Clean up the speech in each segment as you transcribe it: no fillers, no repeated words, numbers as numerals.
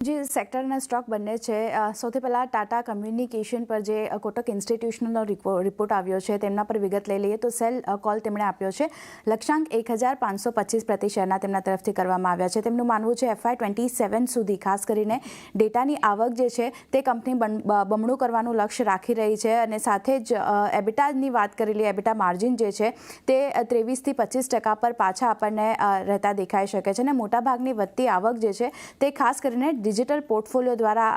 જે સેક્ટરના સ્ટોક બંને છે સૌથી પહેલાં ટાટા કમ્યુનિકેશન પર જે કોટક ઇન્સ્ટિટ્યુશનલનો રિપોર્ટ આવ્યો છે તેમના પર વિગત લઈ લઈએ તો સેલ કોલ તેમણે આપ્યો છે લક્ષ્યાંક 1525 પ્રતિ શેરના તેમના તરફથી કરવામાં આવ્યા છે. તેમનું માનવું છે FY27 સુધી ખાસ કરીને ડેટાની આવક જે છે તે કંપની બમણું કરવાનું લક્ષ્ય રાખી રહી છે અને સાથે જ એબિટાની વાત કરી લઈએ એબિટા માર્જિન જે છે તે 23 થી 25% પર પાછા આપણને રહેતા દેખાઈ શકે છે અને મોટાભાગની વધતી આવક જે છે તે ખાસ કરીને ડિજિટલ પોર્ટફોલિયો દ્વારા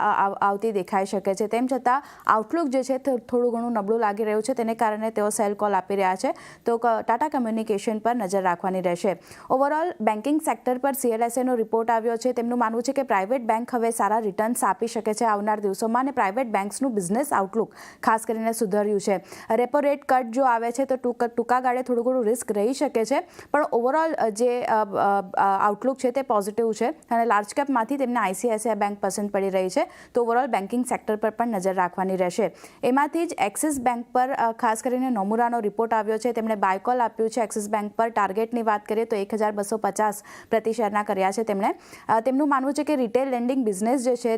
આવતી દેખાઈ શકે છે. તેમ છતાં આઉટલુક જે છે થોડું ઘણું નબળું લાગી રહ્યું છે તેને કારણે તેઓ સેલ કોલ આપી રહ્યા છે તો ટાટા કમ્યુનિકેશન પર નજર રાખવાની રહેશે. ઓવરઓલ બેન્કિંગ સેક્ટર પર CLSAનો રિપોર્ટ આવ્યો છે. તેમનું માનવું છે કે પ્રાઇવેટ બેંક હવે સારા રિટર્ન્સ આપી શકે છે આવનાર દિવસોમાં અને પ્રાઇવેટ બેંક્સનું બિઝનેસ આઉટલુક ખાસ કરીને સુધર્યું છે. રેપો રેટ કટ જો આવે છે તો ટૂંકા ગાળે થોડું ઘણું રિસ્ક રહી શકે છે પણ ઓવરઓલ જે આઉટલુક છે તે પોઝિટિવ છે અને લાર્જ કેપમાંથી તેમને ICICI બેંક પસંદ પડી રહી છે તો ઓવરઓલ બેન્કિંગ સેક્ટર પર પણ નજર રાખવાની રહેશે. એમાંથી જ એક્સિસ બેંક પર ખાસ કરીને નોમુરાનો રિપોર્ટ આવ્યો છે. તેમણે બાયકોલ આપ્યું છે એક્સિસ બેંક પર. ટાર્ગેટની વાત કરીએ તો 1250 પ્રતિ શેરના કર્યા છે તેમણે. તેમનું માનવું છે કે રિટેલ લેન્ડિંગ બિઝનેસ જે છે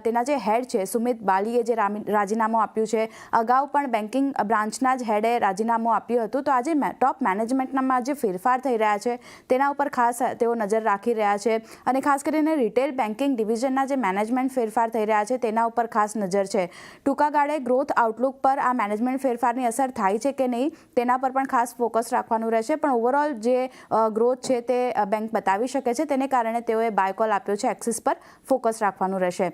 તેના જે હેડ છે સુમિત બાલીએ જે રાજીનામું આપ્યું છે, અગાઉ પણ બેન્કિંગ બ્રાન્ચના જ હેડે રાજીનામું આપ્યું હતું તો આજે ટોપ મેનેજમેન્ટમાં જે ફેરફાર થઈ રહ્યા છે તેના ઉપર ખાસ તેઓ નજર રાખી રહ્યા છે અને ખાસ કરીને રિટેલ બેન્કિંગ ડિવિઝનના જે મેનેજમેન્ટ ફેરફાર થઈ રહ્યા છે તેના ઉપર ખાસ નજર છે. ટૂંકા ગાળે ગ્રોથ આઉટલુક પર આ મેનેજમેન્ટ ફેરફારની અસર થાય છે કે નહીં તેના પર પણ ખાસ ફોકસ રાખવાનું રહેશે પણ ઓવરઓલ જે ગ્રોથ છે તે બેંક બતાવી શકે છે તેને કારણે તેઓએ બાયકોલ આપ્યો છે. એક્સિસ પર ફોકસ રાખવાનું રહેશે.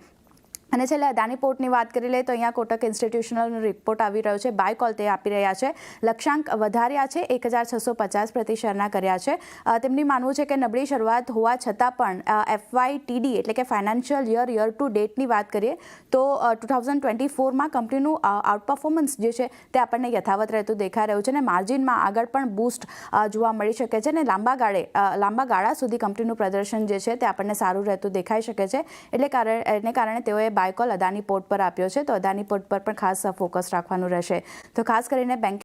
અને છેલ્લે અદાની પોર્ટની વાત કરી લઈએ તો અહીંયા કોટક ઇન્સ્ટિટ્યુશનલનો રિપોર્ટ આવી રહ્યો છે. બાય કોલ તે આપી રહ્યા છે. લક્ષ્યાંક વધાર્યા છે 1650 પ્રતિ શેરના કર્યા છે. તેમની માનવું છે કે નબળી શરૂઆત હોવા છતાં પણ FYTD એટલે કે ફાઇનાન્શિયલ યર ટુ ડેટની વાત કરીએ તો 2024માં કંપનીનું આઉટ પરફોર્મન્સ જે છે તે આપણને યથાવત રહેતું દેખાઈ રહ્યું છે અને માર્જિનમાં આગળ પણ બૂસ્ટ જોવા મળી શકે છે અને લાંબા ગાળા સુધી કંપનીનું પ્રદર્શન જે છે તે આપણને સારું રહેતું દેખાઈ શકે છે એને કારણે તેઓએ બાયકોલ અદાની પોર્ટ પર આપ્યો છે તો અદાની પોર્ટ પર પણ ખાસ ફોકસ રાખવાનું રહેશે. તો ખાસ કરીને બેન્કિંગ